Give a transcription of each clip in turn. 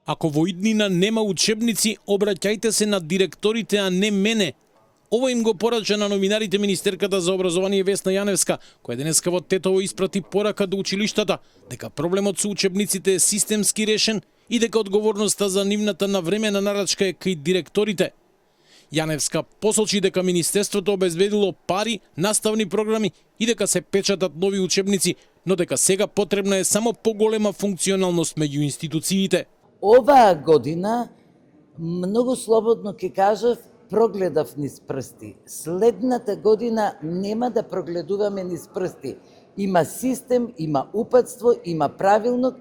Ако во иднина нема учебници, обраќајте се на директорите, а не мене. Ова им го порача на новинарите министерката за образование Весна Јаневска, која денеска во Тетово испрати порака до училиштата, дека проблемот со учебниците е системски решен и дека одговорноста за нивната навремена нарачка е кај директорите. Јаневска посочи дека Министерството обезбедило пари, наставни програми и дека се печатат нови учебници, но дека сега потребна е само поголема функционалност меѓу институциите. Оваа година, многу слободно ќе кажав, прогледав низ прсти. Следната година нема да прогледуваме низ прсти. Има систем, има упатство, има правилник.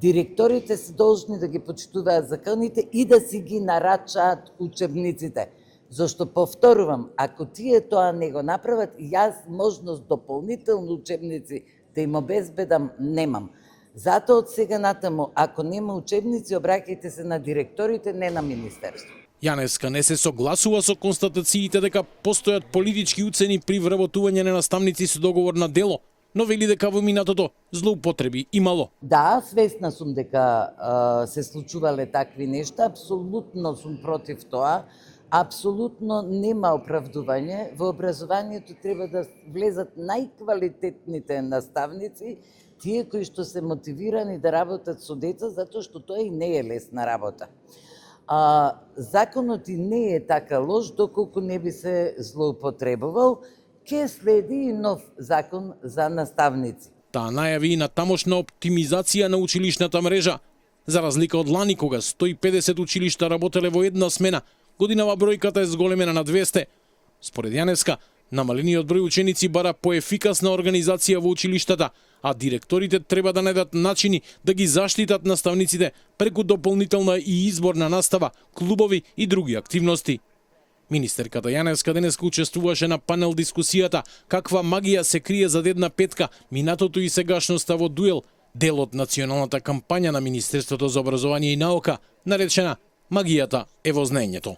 Директорите се должни да ги почитуваат законите и да си ги нарачаат учебниците. Зашто повторувам, ако тие тоа не го направат, јас можност дополнителни учебници да им обезбедам немам. Затоа од сега натаму, ако нема учебници, обраќајте се на директорите, не на министерство. Јаневска не се согласува со констатациите дека постојат политички уцени при вработување на наставници со договор на дело, но вели дека во минатото злоупотреби имало. Да, свесна сум дека се случувале такви нешта, апсолутно сум против тоа. Апсолутно нема оправдување. Во образованието треба да влезат најквалитетните наставници, тие кои што се мотивирани да работат со деца, затоа што тоа и не е лесна работа. Законот и не е така лош, доколку не би се злоупотребувал, ќе следи и нов закон за наставници. Таа најави и на тамошна оптимизација на училишната мрежа. За разлика од лани, кога 150 училишта работеле во една смена, годинава бројката е зголемена на 200. Според Јаневска, намалениот број ученици бара поефикасна организација во училиштата, а директорите треба да најдат начини да ги заштитат наставниците преку дополнителна и изборна настава, клубови и други активности. Министерката Јаневска денеска учествуваше на панел дискусијата каква магија се крие зад една петка, минатото и сегашноста во дуел, дел од националната кампања на Министерството за образование и наука, наречена Магијата е во знаењето.